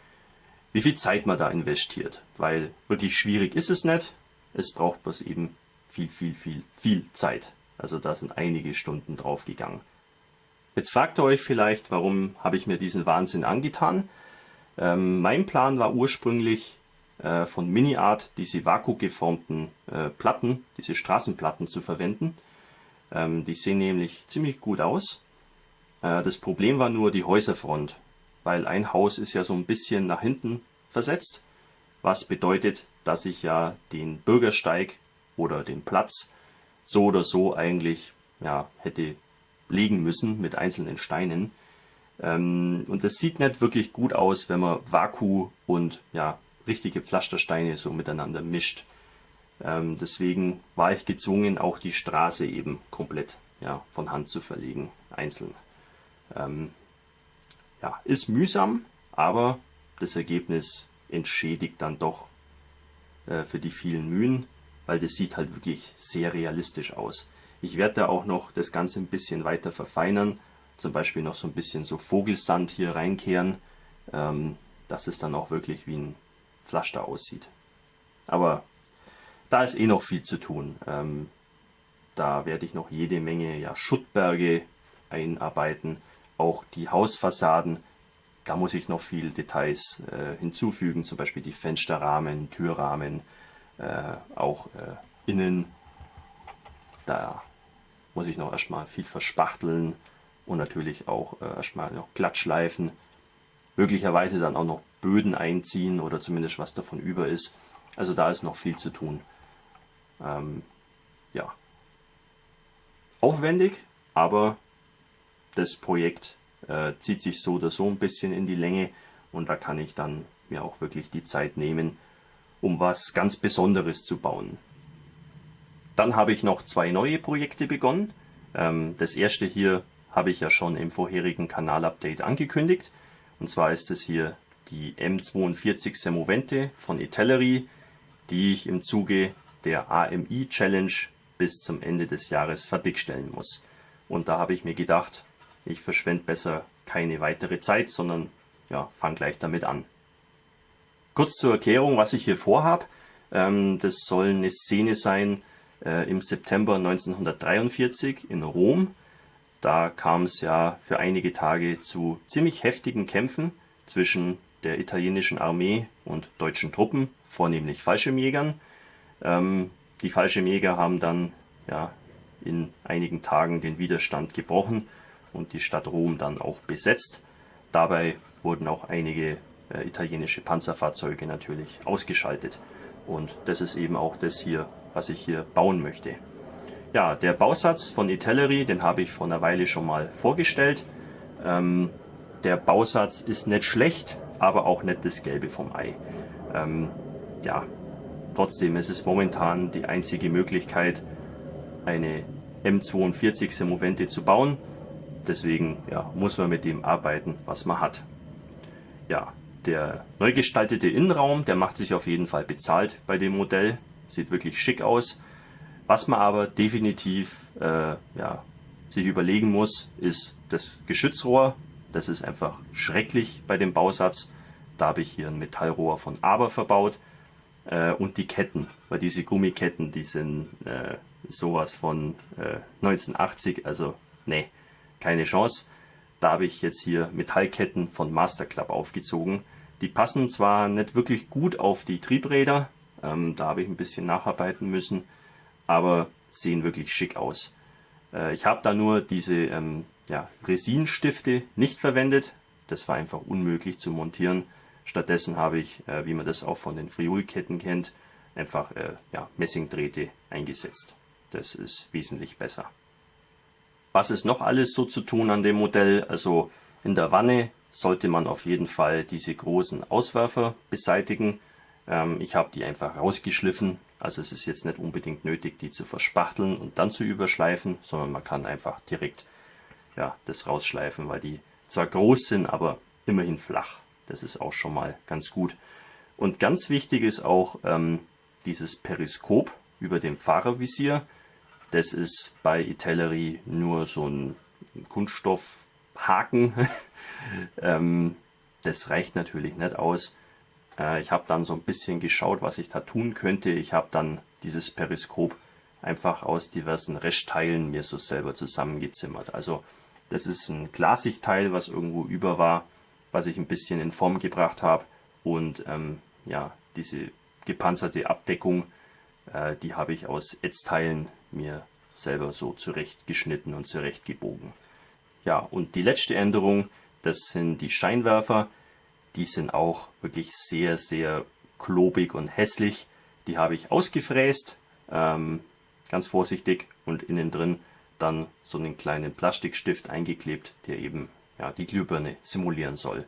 wie viel Zeit man da investiert. Weil wirklich schwierig ist es nicht. Es braucht bloß eben viel Zeit. Also da sind einige Stunden drauf gegangen. Jetzt fragt ihr euch vielleicht, warum habe ich mir diesen Wahnsinn angetan? Mein Plan war ursprünglich, von Mini-Art diese vakuumgeformten Platten, diese Straßenplatten zu verwenden. Die sehen nämlich ziemlich gut aus. Das Problem war nur die Häuserfront, weil ein Haus ist ja so ein bisschen nach hinten versetzt, was bedeutet, dass ich ja den Bürgersteig oder den Platz so oder so eigentlich hätte legen müssen mit einzelnen Steinen. Und das sieht nicht wirklich gut aus, wenn man Vakuum und richtige Pflastersteine so miteinander mischt. Deswegen war ich gezwungen, auch die Straße eben komplett von Hand zu verlegen, einzeln. Ist mühsam, aber das Ergebnis entschädigt dann doch für die vielen Mühen, weil das sieht halt wirklich sehr realistisch aus. Ich werde da auch noch das Ganze ein bisschen weiter verfeinern, zum Beispiel noch so ein bisschen so Vogelsand hier reinkehren, dass es dann auch wirklich wie ein Pflaster aussieht. Aber da ist noch viel zu tun. Da werde ich noch jede Menge Schuttberge einarbeiten, auch die Hausfassaden. Da muss ich noch viel Details hinzufügen, zum Beispiel die Fensterrahmen, Türrahmen, auch innen. Da muss ich noch erstmal viel verspachteln und natürlich auch erstmal noch glatt schleifen. Möglicherweise dann auch noch Böden einziehen oder zumindest was davon über ist. Also da ist noch viel zu tun. Aufwendig, aber das Projekt zieht sich so oder so ein bisschen in die Länge und da kann ich dann mir auch wirklich die Zeit nehmen, um was ganz Besonderes zu bauen. Dann habe ich noch 2 neue Projekte begonnen. Das erste hier habe ich ja schon im vorherigen Kanalupdate angekündigt. Und zwar ist es hier die M42 Semovente von Itellery, die ich im Zuge der AMI Challenge bis zum Ende des Jahres fertigstellen muss. Und da habe ich mir gedacht, ich verschwende besser keine weitere Zeit, sondern ja, fange gleich damit an. Kurz zur Erklärung, was ich hier vorhabe. Das soll eine Szene sein im September 1943 in Rom. Da kam es ja für einige Tage zu ziemlich heftigen Kämpfen zwischen der italienischen Armee und deutschen Truppen, vornehmlich Fallschirmjägern. Die Fallschirmjäger haben dann ja in einigen Tagen den Widerstand gebrochen und die Stadt Rom dann auch besetzt. Dabei wurden auch einige italienische Panzerfahrzeuge natürlich ausgeschaltet. Und das ist eben auch das hier, was ich hier bauen möchte. Ja, der Bausatz von Itellery, den habe ich vor einer Weile schon mal vorgestellt. Der Bausatz ist nicht schlecht, aber auch nicht das Gelbe vom Ei. Ja, trotzdem ist es momentan die einzige Möglichkeit, eine M42 Semovente zu bauen. Deswegen ja, muss man mit dem arbeiten, was man hat. Ja, der neu gestaltete Innenraum, der macht sich auf jeden Fall bezahlt bei dem Modell. Sieht wirklich schick aus. Was man aber definitiv ja, sich überlegen muss, ist das Geschützrohr. Das ist einfach schrecklich bei dem Bausatz. Da habe ich hier ein Metallrohr von Aber verbaut. Und die Ketten, weil diese Gummiketten, die sind sowas von 1980, also nee, keine Chance. Da habe ich jetzt hier Metallketten von Masterclub aufgezogen. Die passen zwar nicht wirklich gut auf die Triebräder, da habe ich ein bisschen nacharbeiten müssen, aber sehen wirklich schick aus. Ich habe da nur diese ja, Resinstifte nicht verwendet. Das war einfach unmöglich zu montieren. Stattdessen habe ich, wie man das auch von den Friulketten kennt, einfach ja, Messingdrähte eingesetzt. Das ist wesentlich besser. Was ist noch alles so zu tun an dem Modell? Also in der Wanne sollte man auf jeden Fall diese großen Auswerfer beseitigen. Ich habe die einfach rausgeschliffen. Also es ist jetzt nicht unbedingt nötig, die zu verspachteln und dann zu überschleifen, sondern man kann einfach direkt ja, das rausschleifen, weil die zwar groß sind, aber immerhin flach. Das ist auch schon mal ganz gut. Und ganz wichtig ist auch dieses Periskop über dem Fahrervisier. Das ist bei Itellery nur so ein Kunststoffhaken. Das reicht natürlich nicht aus. Ich habe dann so ein bisschen geschaut, was ich da tun könnte. Ich habe dann dieses Periskop einfach aus diversen Restteilen mir so selber zusammengezimmert. Also das ist ein Glasigteil, was irgendwo über war, was ich ein bisschen in Form gebracht habe. Und ja, diese gepanzerte Abdeckung, die habe ich aus Ätzteilen mir selber so zurechtgeschnitten und zurechtgebogen. Ja, und die letzte Änderung, das sind die Scheinwerfer. Die sind auch wirklich sehr, sehr klobig und hässlich. Die habe ich ausgefräst, ganz vorsichtig, und innen drin dann so einen kleinen Plastikstift eingeklebt, der eben ja, die Glühbirne simulieren soll.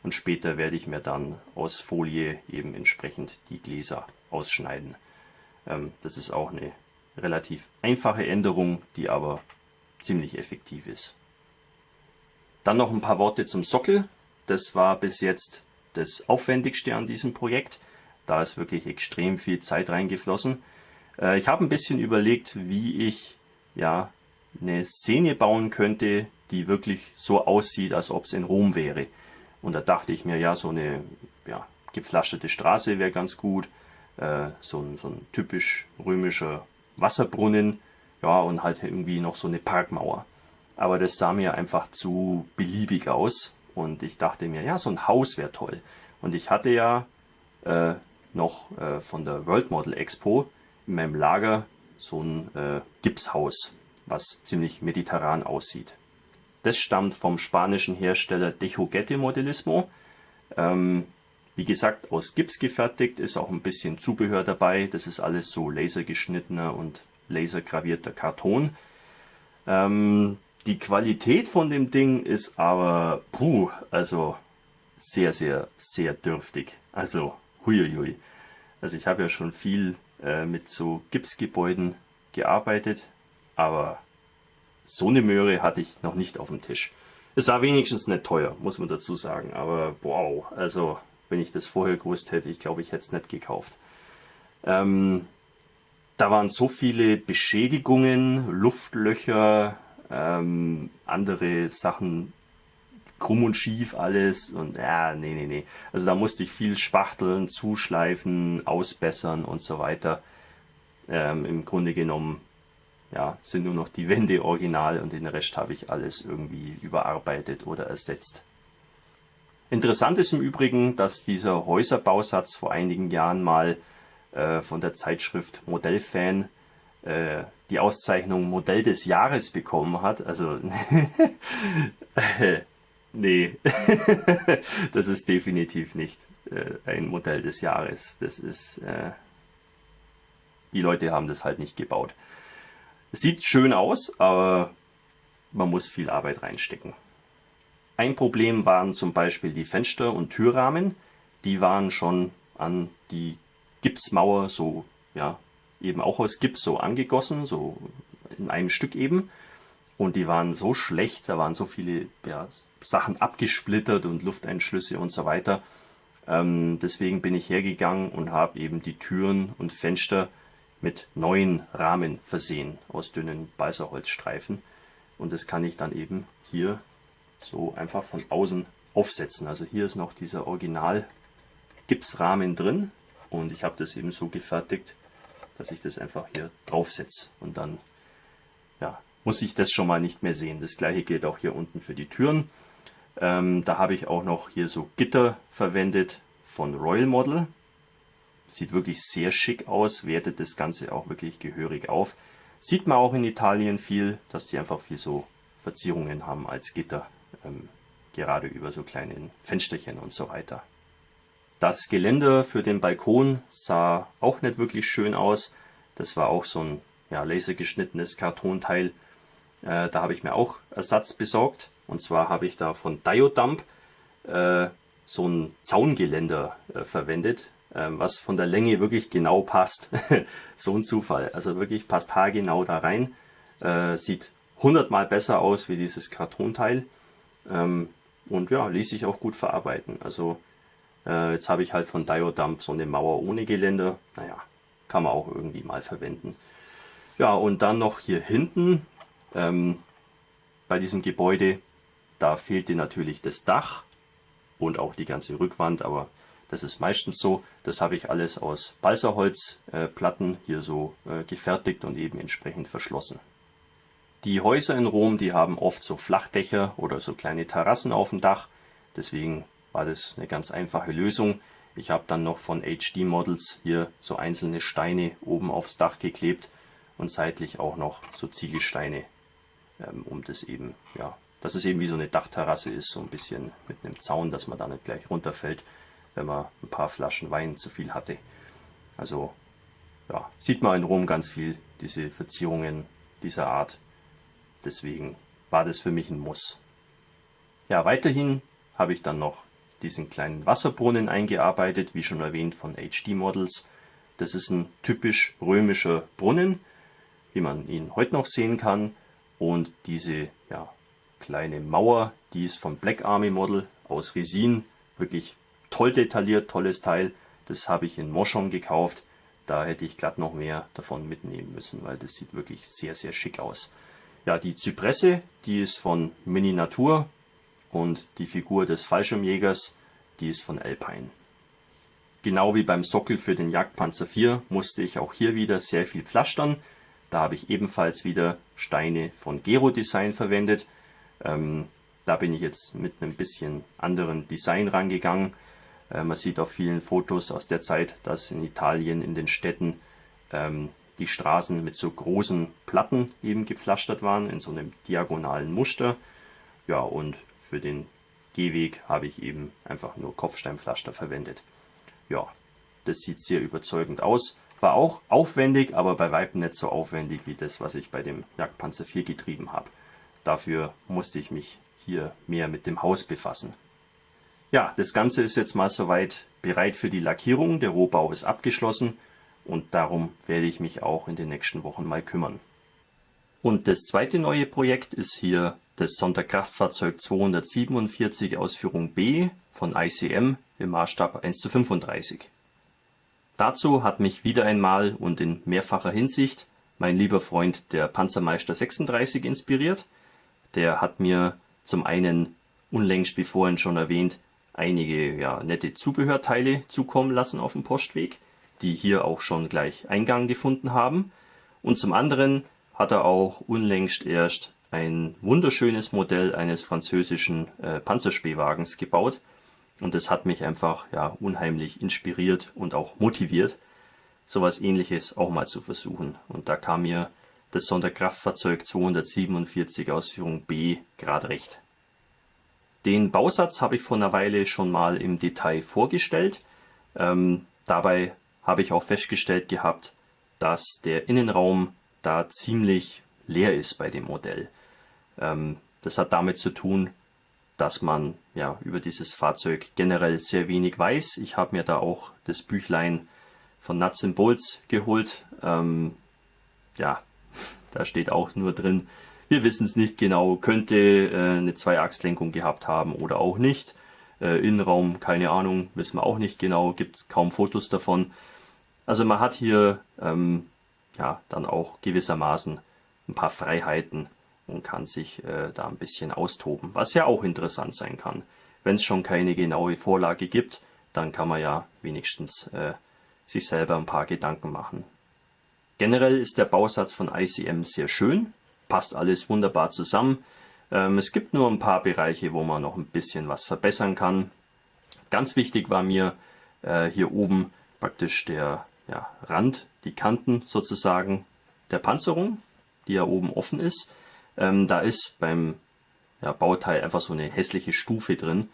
Und später werde ich mir dann aus Folie eben entsprechend die Gläser ausschneiden. Das ist auch eine relativ einfache Änderung, die aber ziemlich effektiv ist. Dann noch ein paar Worte zum Sockel. Das war bis jetzt das Aufwendigste an diesem Projekt. Da ist wirklich extrem viel Zeit reingeflossen. Ich habe ein bisschen überlegt, wie ich ja eine Szene bauen könnte, die wirklich so aussieht, als ob es in Rom wäre. Und da dachte ich mir, ja, so eine ja, gepflasterte Straße wäre ganz gut. So ein typisch römischer Wasserbrunnen. Ja, und halt irgendwie noch so eine Parkmauer. Aber das sah mir einfach zu beliebig aus. Und ich dachte mir, ja, so ein Haus wäre toll. Und ich hatte ja noch von der World Model Expo in meinem Lager so ein Gipshaus, was ziemlich mediterran aussieht. Das stammt vom spanischen Hersteller Dejoguette Modelismo. Wie gesagt, aus Gips gefertigt, ist auch ein bisschen Zubehör dabei. Das ist alles so lasergeschnittener und lasergravierter Karton. Die Qualität von dem Ding ist aber, also sehr, sehr, sehr dürftig. Also, huiuiui. Also ich habe ja schon viel mit so Gipsgebäuden gearbeitet, aber so eine Möhre hatte ich noch nicht auf dem Tisch. Es war wenigstens nicht teuer, muss man dazu sagen, aber wow, also wenn ich das vorher gewusst hätte, ich glaube, ich hätte es nicht gekauft. Da waren so viele Beschädigungen, Luftlöcher, andere Sachen, krumm und schief alles und ja, nee. Also da musste ich viel spachteln, zuschleifen, ausbessern und so weiter. Im Grunde genommen, ja, sind nur noch die Wände original und den Rest habe ich alles irgendwie überarbeitet oder ersetzt. Interessant ist im Übrigen, dass dieser Häuserbausatz vor einigen Jahren mal von der Zeitschrift Modellfan die Auszeichnung Modell des Jahres bekommen hat. Also nee, das ist definitiv nicht ein Modell des Jahres. Das ist, die Leute haben das halt nicht gebaut. Es sieht schön aus, aber man muss viel Arbeit reinstecken. Ein Problem waren zum Beispiel die Fenster- und Türrahmen. Die waren schon an die Gipsmauer so, ja, eben auch aus Gips so angegossen, so in einem Stück eben. Und die waren so schlecht, da waren so viele Sachen abgesplittert und Lufteinschlüsse und so weiter. Deswegen bin ich hergegangen und habe eben die Türen und Fenster mit neuen Rahmen versehen aus dünnen Balsaholzstreifen. Und das kann ich dann eben hier so einfach von außen aufsetzen. Also hier ist noch dieser Original Gipsrahmen drin und ich habe das eben so gefertigt, dass ich das einfach hier draufsetze und dann ja, muss ich das schon mal nicht mehr sehen. Das gleiche gilt auch hier unten für die Türen. Da habe ich auch noch hier so Gitter verwendet von Royal Model. Sieht wirklich sehr schick aus, wertet das Ganze auch wirklich gehörig auf. Sieht man auch in Italien viel, dass die einfach viel so Verzierungen haben als Gitter, gerade über so kleinen Fensterchen und so weiter. Das Geländer für den Balkon sah auch nicht wirklich schön aus. Das war auch so ein lasergeschnittenes Kartonteil. Da habe ich mir auch Ersatz besorgt. Und zwar habe ich da von Diodump so ein Zaungeländer verwendet, was von der Länge wirklich genau passt. So ein Zufall. Also wirklich passt haargenau da rein. Sieht 100-mal besser aus wie dieses Kartonteil. Und ja, ließ sich auch gut verarbeiten. Also jetzt habe ich halt von Diodump so eine Mauer ohne Geländer. Naja, kann man auch irgendwie mal verwenden. Ja, und dann noch hier hinten bei diesem Gebäude, da fehlte natürlich das Dach und auch die ganze Rückwand, aber das ist meistens so. Das habe ich alles aus Balsaholzplatten hier so gefertigt und eben entsprechend verschlossen. Die Häuser in Rom, die haben oft so Flachdächer oder so kleine Terrassen auf dem Dach. Deswegen war das eine ganz einfache Lösung. Ich habe dann noch von HD Models hier so einzelne Steine oben aufs Dach geklebt und seitlich auch noch so Ziegelsteine, um das eben, ja, dass es eben wie so eine Dachterrasse ist, so ein bisschen mit einem Zaun, dass man da nicht gleich runterfällt, wenn man ein paar Flaschen Wein zu viel hatte. Also ja, sieht man in Rom ganz viel, diese Verzierungen dieser Art. Deswegen war das für mich ein Muss. Ja, weiterhin habe ich dann noch diesen kleinen Wasserbrunnen eingearbeitet, wie schon erwähnt von HD Models. Das ist ein typisch römischer Brunnen, wie man ihn heute noch sehen kann. Und diese kleine Mauer, die ist vom Black Army Model aus Resin. Wirklich toll detailliert, tolles Teil. Das habe ich in Moschon gekauft. Da hätte ich glatt noch mehr davon mitnehmen müssen, weil das sieht wirklich sehr, sehr schick aus. Ja, die Zypresse, die ist von Mini Natur und die Figur des Fallschirmjägers, die ist von Alpine. Genau wie beim Sockel für den Jagdpanzer IV musste ich auch hier wieder sehr viel pflastern. Da habe ich ebenfalls wieder Steine von Gero Design verwendet. Da bin ich jetzt mit einem bisschen anderen Design rangegangen. Man sieht auf vielen Fotos aus der Zeit, dass in Italien in den Städten die Straßen mit so großen Platten eben gepflastert waren, in so einem diagonalen Muster. Ja, und für den Gehweg habe ich eben einfach nur Kopfsteinpflaster verwendet. Ja, das sieht sehr überzeugend aus. War auch aufwendig, aber bei weitem nicht so aufwendig wie das, was ich bei dem Jagdpanzer IV getrieben habe. dafür musste ich mich hier mehr mit dem Haus befassen. Ja, das Ganze ist jetzt mal soweit bereit für die Lackierung. Der Rohbau ist abgeschlossen und darum werde ich mich auch in den nächsten Wochen mal kümmern. Und das zweite neue Projekt ist hier das Sonderkraftfahrzeug 247 Ausführung B von ICM im Maßstab 1:35. Dazu hat mich wieder einmal und in mehrfacher Hinsicht mein lieber Freund der Panzermeister 36 inspiriert. Der hat mir zum einen unlängst, wie vorhin schon erwähnt, einige nette Zubehörteile zukommen lassen auf dem Postweg, die hier auch schon gleich Eingang gefunden haben. Und zum anderen hat er auch unlängst erst ein wunderschönes Modell eines französischen Panzerspähwagens gebaut. Und das hat mich einfach unheimlich inspiriert und auch motiviert, sowas Ähnliches auch mal zu versuchen. Und da kam mir das Sonderkraftfahrzeug 247 Ausführung B gerade recht. Den Bausatz habe ich vor einer Weile schon mal im Detail vorgestellt. Dabei habe ich auch festgestellt gehabt, dass der Innenraum da ziemlich leer ist bei dem Modell. Das hat damit zu tun, dass man über dieses Fahrzeug generell sehr wenig weiß. Ich habe mir da auch das Büchlein von Nuts and Bolts geholt. Da steht auch nur drin, wir wissen es nicht genau, könnte eine Zweiachslenkung gehabt haben oder auch nicht. Innenraum, keine Ahnung, wissen wir auch nicht genau, gibt kaum Fotos davon. Also man hat hier dann auch gewissermaßen ein paar Freiheiten und kann sich da ein bisschen austoben, was ja auch interessant sein kann. Wenn es schon keine genaue Vorlage gibt, dann kann man ja wenigstens sich selber ein paar Gedanken machen. Generell ist der Bausatz von ICM sehr schön, passt alles wunderbar zusammen. Es gibt nur ein paar Bereiche, wo man noch ein bisschen was verbessern kann. Ganz wichtig war mir hier oben praktisch der Rand, die Kanten sozusagen der Panzerung, die ja oben offen ist. Da ist beim Bauteil einfach so eine hässliche Stufe drin,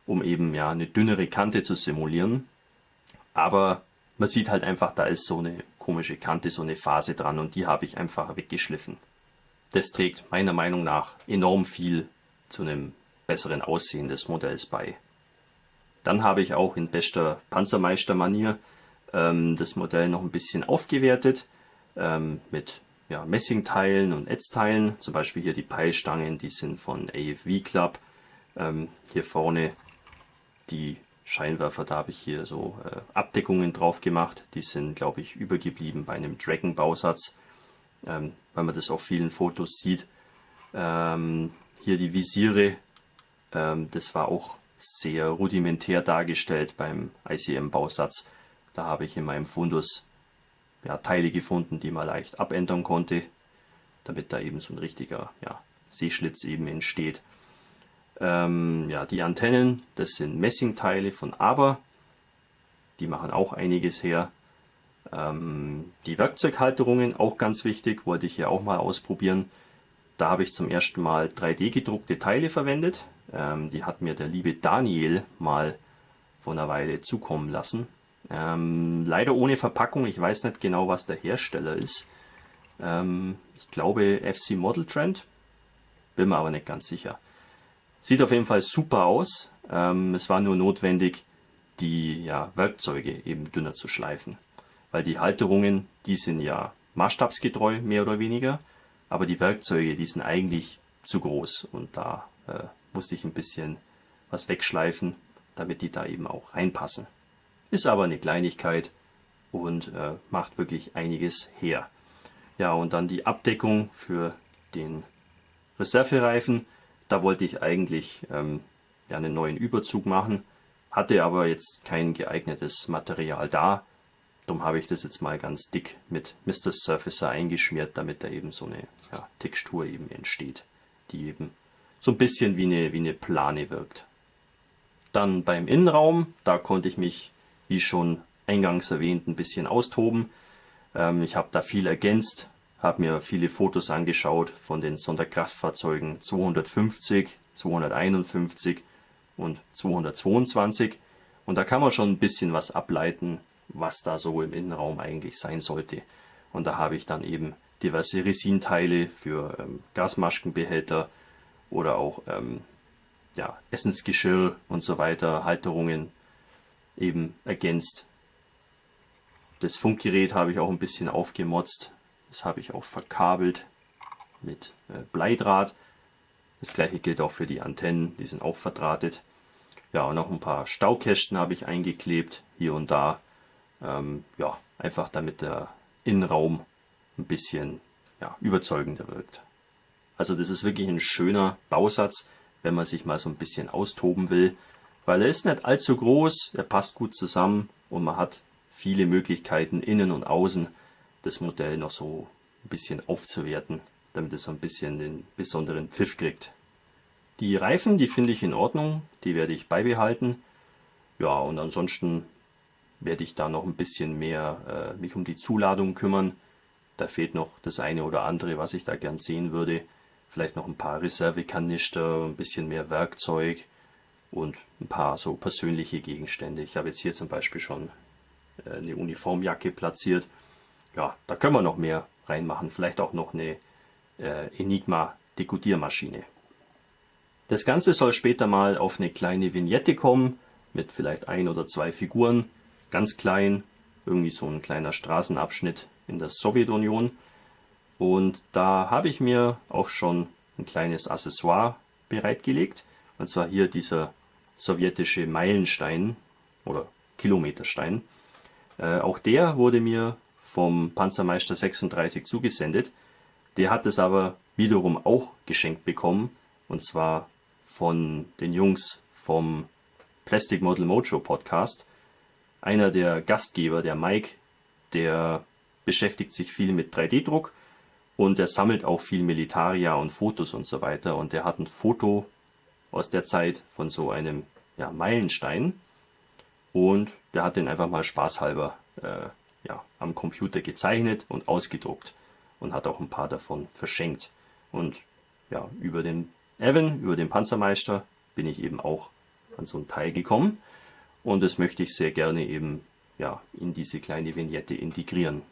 um eben eine dünnere Kante zu simulieren. Aber man sieht halt einfach, da ist so eine komische Kante, so eine Phase dran und die habe ich einfach weggeschliffen. Das trägt meiner Meinung nach enorm viel zu einem besseren Aussehen des Modells bei. Dann habe ich auch in bester Panzermeister-Manier das Modell noch ein bisschen aufgewertet mit Messingteilen und Ätzteilen. Zum Beispiel hier die Peilstangen, die sind von AFV Club. Hier vorne die Scheinwerfer, da habe ich hier so Abdeckungen drauf gemacht. Die sind, glaube ich, übergeblieben bei einem Dragon-Bausatz, weil man das auf vielen Fotos sieht. Hier die Visiere, das war auch sehr rudimentär dargestellt beim ICM-Bausatz. Da habe ich in meinem Fundus Teile gefunden, die man leicht abändern konnte, damit da eben so ein richtiger Sehschlitz eben entsteht. Die Antennen, das sind Messingteile von Aber, die machen auch einiges her. Die Werkzeughalterungen, auch ganz wichtig, wollte ich hier auch mal ausprobieren. Da habe ich zum ersten Mal 3D gedruckte Teile verwendet. Die hat mir der liebe Daniel mal vor einer Weile zukommen lassen. Leider ohne Verpackung, ich weiß nicht genau, was der Hersteller ist. Ich glaube FC Model Trend, bin mir aber nicht ganz sicher. Sieht auf jeden Fall super aus. Es war nur notwendig, die Werkzeuge eben dünner zu schleifen. Weil die Halterungen, die sind ja maßstabsgetreu, mehr oder weniger. Aber die Werkzeuge, die sind eigentlich zu groß. Und da musste ich ein bisschen was wegschleifen, damit die da eben auch reinpassen. Ist aber eine Kleinigkeit und macht wirklich einiges her. Ja, und dann die Abdeckung für den Reservereifen. Da wollte ich eigentlich einen neuen Überzug machen, hatte aber jetzt kein geeignetes Material da. Darum habe ich das jetzt mal ganz dick mit Mr. Surfacer eingeschmiert, damit da eben so eine Textur eben entsteht, die eben so ein bisschen wie eine Plane wirkt. Dann beim Innenraum, da konnte ich mich, wie schon eingangs erwähnt, ein bisschen austoben. Ich habe da viel ergänzt, habe mir viele Fotos angeschaut von den Sonderkraftfahrzeugen 250, 251 und 222 und da kann man schon ein bisschen was ableiten, was da so im Innenraum eigentlich sein sollte. Und da habe ich dann eben diverse Resinteile für Gasmaschenbehälter oder auch Essensgeschirr und so weiter, Halterungen eben ergänzt. Das Funkgerät habe ich auch ein bisschen aufgemotzt. Das habe ich auch verkabelt mit Bleidraht. Das gleiche gilt auch für die Antennen, die sind auch verdrahtet. Ja, und noch ein paar Staukästen habe ich eingeklebt, hier und da. Einfach damit der Innenraum ein bisschen überzeugender wirkt. Also das ist wirklich ein schöner Bausatz, wenn man sich mal so ein bisschen austoben will, weil er ist nicht allzu groß, er passt gut zusammen und man hat viele Möglichkeiten innen und außen das Modell noch so ein bisschen aufzuwerten, damit es so ein bisschen den besonderen Pfiff kriegt. Die Reifen, die finde ich in Ordnung, die werde ich beibehalten. Ja, und ansonsten werde ich da noch ein bisschen mehr mich um die Zuladung kümmern. Da fehlt noch das eine oder andere, was ich da gern sehen würde. Vielleicht noch ein paar Reservekanister, ein bisschen mehr Werkzeug und ein paar so persönliche Gegenstände. Ich habe jetzt hier zum Beispiel schon eine Uniformjacke platziert. Ja, da können wir noch mehr reinmachen. Vielleicht auch noch eine Enigma Dekodiermaschine. Das Ganze soll später mal auf eine kleine Vignette kommen, mit vielleicht 1 oder 2 Figuren, ganz klein, irgendwie so ein kleiner Straßenabschnitt in der Sowjetunion. Und da habe ich mir auch schon ein kleines Accessoire bereitgelegt, und zwar hier dieser sowjetische Meilenstein oder Kilometerstein. Auch der wurde mir vom Panzermeister 36 zugesendet. Der hat es aber wiederum auch geschenkt bekommen, und zwar von den Jungs vom Plastic Model Mojo Podcast. Einer der Gastgeber, der Mike, der beschäftigt sich viel mit 3D-Druck und er sammelt auch viel Militaria und Fotos und so weiter. Und der hat ein Foto aus der Zeit von so einem Meilenstein und der hat den einfach mal spaßhalber am Computer gezeichnet und ausgedruckt und hat auch ein paar davon verschenkt. Und ja, über den Evan, über den Panzermeister, bin ich eben auch an so ein Teil gekommen. Und das möchte ich sehr gerne eben in diese kleine Vignette integrieren.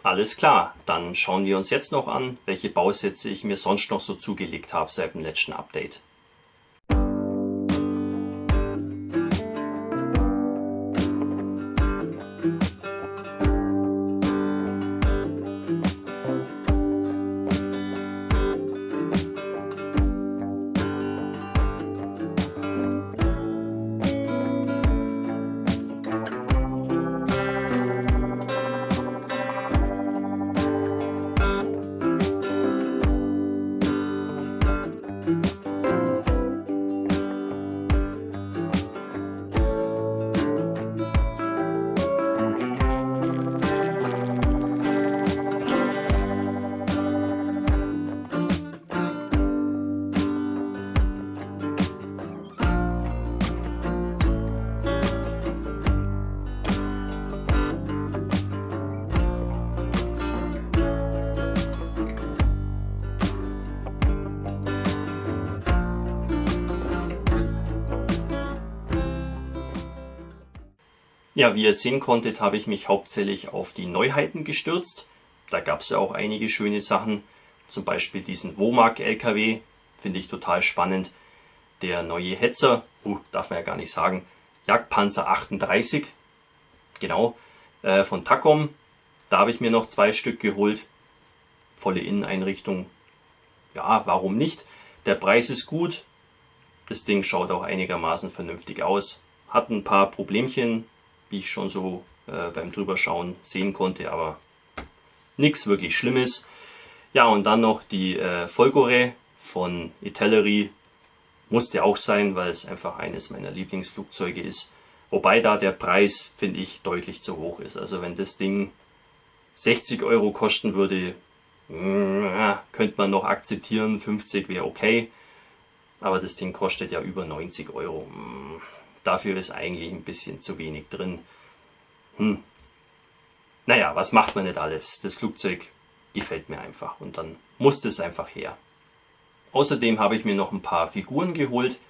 Alles klar, dann schauen wir uns jetzt noch an, welche Bausätze ich mir sonst noch so zugelegt habe seit dem letzten Update. Ja, wie ihr sehen konntet, habe ich mich hauptsächlich auf die Neuheiten gestürzt. Da gab es ja auch einige schöne Sachen. Zum Beispiel diesen Womark-LKW, finde ich total spannend. Der neue Hetzer, darf man ja gar nicht sagen, Jagdpanzer 38, genau, von Takom. Da habe ich mir noch 2 Stück geholt. Volle Inneneinrichtung, ja, warum nicht? Der Preis ist gut. Das Ding schaut auch einigermaßen vernünftig aus. Hat ein paar Problemchen, wie ich schon so beim Drüberschauen sehen konnte, aber nichts wirklich Schlimmes. Ja, und dann noch die Folgore von Itellery. Musste auch sein, weil es einfach eines meiner Lieblingsflugzeuge ist. Wobei da der Preis, finde ich, deutlich zu hoch ist. Also wenn das Ding 60 € kosten würde, könnte man noch akzeptieren, 50 wäre okay. Aber das Ding kostet ja über 90 €. Dafür ist eigentlich ein bisschen zu wenig drin. Naja, was macht man nicht alles? Das Flugzeug gefällt mir einfach und dann muss es einfach her. Außerdem habe ich mir noch ein paar Figuren geholt.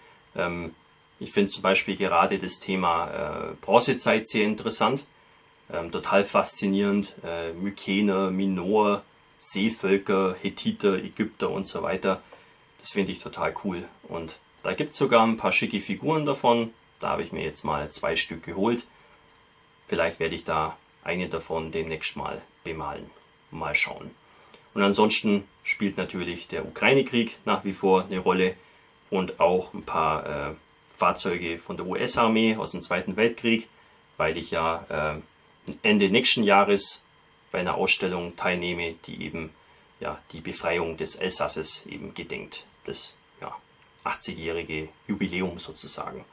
Ich finde zum Beispiel gerade das Thema Bronzezeit sehr interessant. Total faszinierend. Mykener, Minoer, Seevölker, Hethiter, Ägypter und so weiter. Das finde ich total cool. Und da gibt es sogar ein paar schicke Figuren davon. Da habe ich mir jetzt mal 2 Stück geholt. Vielleicht werde ich da eine davon demnächst mal bemalen. Mal schauen. Und ansonsten spielt natürlich der Ukraine-Krieg nach wie vor eine Rolle. Und auch ein paar Fahrzeuge von der US-Armee aus dem Zweiten Weltkrieg. Weil ich ja Ende nächsten Jahres bei einer Ausstellung teilnehme, die eben die Befreiung des Elsasses eben gedenkt. Das 80-jährige Jubiläum sozusagen.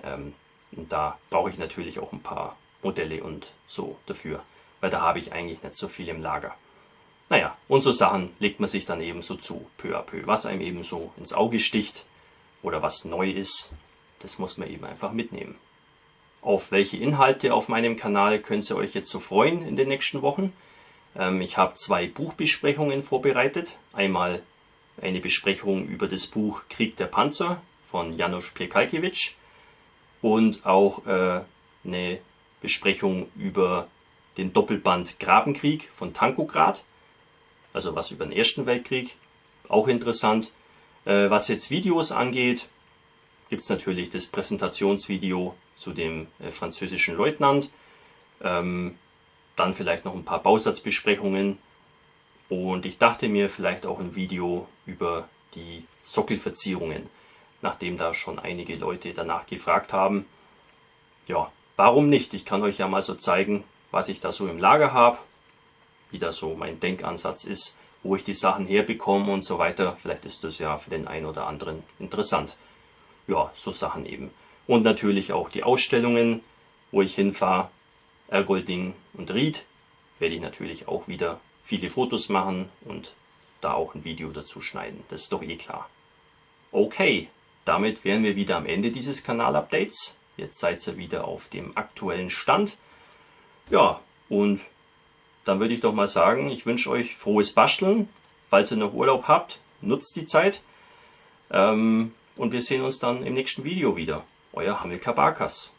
Und da brauche ich natürlich auch ein paar Modelle und so dafür, weil da habe ich eigentlich nicht so viel im Lager. Naja, und so Sachen legt man sich dann eben so zu, peu à peu. Was einem eben so ins Auge sticht oder was neu ist, das muss man eben einfach mitnehmen. Auf welche Inhalte auf meinem Kanal könnt ihr euch jetzt so freuen in den nächsten Wochen? Ich habe 2 Buchbesprechungen vorbereitet. Einmal eine Besprechung über das Buch Krieg der Panzer von Janusz Piekalkiewicz und auch eine Besprechung über den Doppelband Grabenkrieg von Tankograd, also was über den Ersten Weltkrieg, auch interessant. Was jetzt Videos angeht, gibt es natürlich das Präsentationsvideo zu dem französischen Leutnant, dann vielleicht noch ein paar Bausatzbesprechungen und ich dachte mir vielleicht auch ein Video über die Sockelverzierungen, nachdem da schon einige Leute danach gefragt haben. Ja, warum nicht? Ich kann euch ja mal so zeigen, was ich da so im Lager habe, wie da so mein Denkansatz ist, wo ich die Sachen herbekomme und so weiter. Vielleicht ist das ja für den einen oder anderen interessant. Ja, so Sachen eben. Und natürlich auch die Ausstellungen, wo ich hinfahre, Ergolding und Ried, werde ich natürlich auch wieder viele Fotos machen und da auch ein Video dazu schneiden. Das ist doch eh klar. Okay, damit wären wir wieder am Ende dieses Kanalupdates. Jetzt seid ihr wieder auf dem aktuellen Stand. Ja, und dann würde ich doch mal sagen, ich wünsche euch frohes Basteln. Falls ihr noch Urlaub habt, nutzt die Zeit. Und wir sehen uns dann im nächsten Video wieder. Euer Hamilcar Barkas.